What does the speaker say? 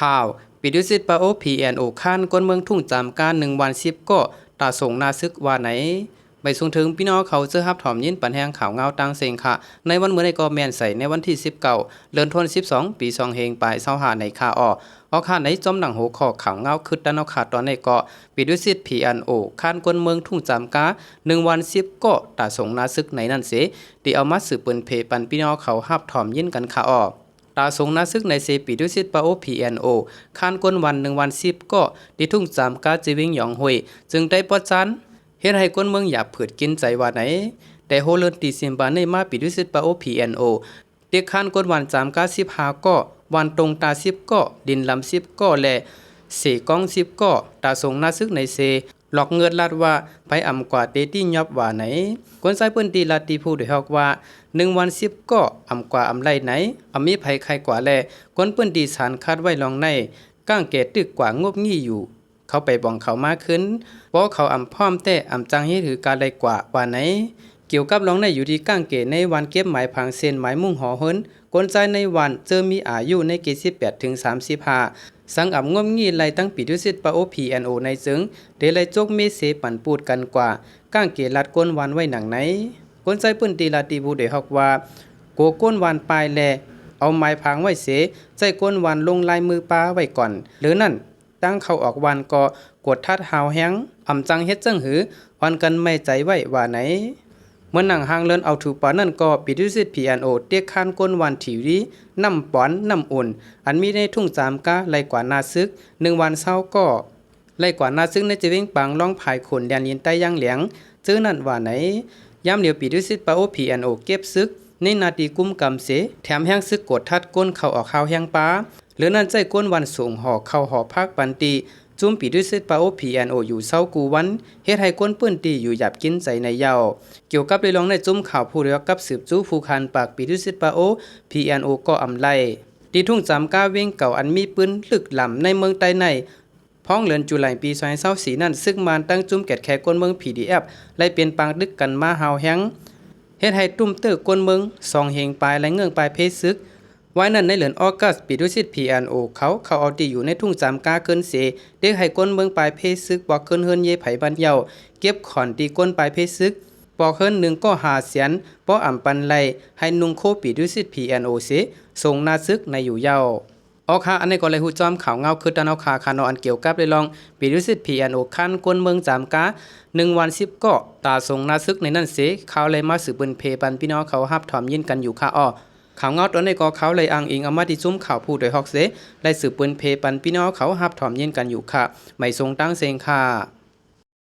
ข่าวปิดุสิตปาโอPNOข้านก้นเมืองทุ่งจำการ1 วัน 10ก็ตาส่งนาซึกว่าไหนไปส่งถึงพี่น้องเขาเจอฮับถอมยินปันแหงข่าวเงาตังเซงค่ะในวันเมื่อในกอแมนใส่ในวันที่19เดือนธันวาคมปี2เฮงปลาย25ในค่าอค่าในจอมหนังโหคอข่าวเงาคึดด้านเอาขาดตอนในเกาะปิดุสิตPNOข้านก้นเมืองทุ่งจำกา1 วัน 10ก็ตาส่งนาซึกในนั่นเสที่เอามาสืบเปิ้นเพปันพี่น้องเขาฮับถอมยินกันค่ะตาสงนาซึกในเซปีดุสิตปาโอPNOคานก้นวัน1 วัน 10ก็ดิทุ่งจำกาจีวิงหยองหวยจึงได้ปอดจันเฮ็ดให้ก้นเมืองอยากผืดกินใจว่าไหนแต่โฮเลินตีซิมบาในมาปีดุสิตปาโอPNOเด็กคานก้นวันจำกา15ก็วันตรงตา10ก็ดินลำ10ก็และเสกอง10ก็ตาสงนาซึกในเซหลอกเงินลาดว่าไปอ่ำกว่าเตตี้ยับว่าไหนคนใส่เปิ้นตีลาตีผู้ด้วยฮอกว่า1 วัน 10ก็อ่ำกว่าอ่ำไรไหนมีไผใครกว่าแลคนเปิ้นตีสารคาดไว้ลองในก้างแก่ตึกกว่างบงี้อยู่เขาไปบ่องเขามาขึ้นเพราะเขาอ่ำพร้อมแต่อ่ำจังเฮ็ดถือการไรกว่าไหนเกี่ยวกับลองในอยู่ที่ก้างเกในวันเก็บหมายพังเส้นหมายมุ่งหอเฮินคนใจในวันเจอมีอายุในเกณฑ์18 ถึง 35สังอ่ำงบงี้ไล่ตั้งปีดุสิตปาโอPNOในจึงเดไลจกเมเสปั่นปูดกันกว่าก้างเกลัดก้นวันไว้หนังไหนคนใจปื้นตีลาตีบูเดฮอกว่าโกก้นวันปลายแลเอาไม้พังไว้เสใจก้นวันลงลายมือป้าไว้ก่อนหรือนั่นตั้งเข้าออกวันก็กดทัดหาวแฮงอ่ำจังเฮ็ดจังหือวันกันไม่ใจไว้ว่าไหนเมื่อหนังหางเลินเอาถูกปานนั่นก็ปิดุสิตPNOเตียกคานก้นวันถิวดีน้ำป้อนน้ำอุ่นอันมีในทุ่งจามกาไล่กว่านาซึก1 วันเช้าก็ไล่กว่านาซึกในจะวิ่งปังล่องภายขนแดนยินใต้ย่างเหลียงเจอนั่นว่าไหนยามเดียวปิดุสิตปาโอPNOเก็บซึกในนาทีกุมกำเสแถมแห้งซึกกดทัดก้นเข้าออกข้าวแห้งป้าหรือนั่นใจก้นวันสูงห่อเข้าห่อภาคปันตีจุ่มปีดุสิตปาโอPNOอยู่เศร้ากูวันเฮ็ดให้ก้นปื้นตีอยู่หยับกินใจในเยาเกี่ยวกับเรื่องในจุ่มข่าวผู้เรียกกับสืบจู้ผู้คันปากปีดุสิตปาโอPNOก็อำไลที่ทุ่งจำกาเว้งเก่าอันมีปืนลึกหล่ำในเมืองใต้ในพ้องเลือนจุไลปี2024นั่นซึ่งมานตั้งจุ่มแกดแขก้นเมือง PDF ไล่เปลี่ยนปางดึกกันมาหาวแฮงเฮ็ดให้ตุ้มเตอก้นเมือง2เฮงปลายและเงื่องปลายเพซึกไว้นั่นในเดือนออกัสปีดุสิตPNOเขาเอาตีอยู่ในทุ่งจำกาเกินเสเด็กให้ก้นเมืองปลายเพซึกบอกเกินเฮินเยไผบันเยาเก็บขอนตีก้นปลายเพซึกบอกเฮิน1ก็5 แสนป้ออ่ำปันไลให้นุงโคปีดุสิตPNOเสส่งนาซึกในอยู่เยาอันนี้ก็เลยฮู้จอมข่าวเงาคือตานเอาคานออันเกี่ยวกับเลยลองปีดุสิตPNOคันก้นเมืองจำกา1 วัน 10ก็ตาส่งนาซึกในนั่นเสเขาเลยมาสืบเปิ้นเพปันพี่น้องเขาฮับถอมยินกันอยู่ค่ะข่าวเงาตอนในก็เขาเลยอ้างอิงเอามาที่จุ้มข่าวผู้โดยฮอกเสไล่สืบปืนเพปันพี่น้องเขาฮับถอมยินกันอยู่ค่ะไม่ทรงตั้งเซงค่ะ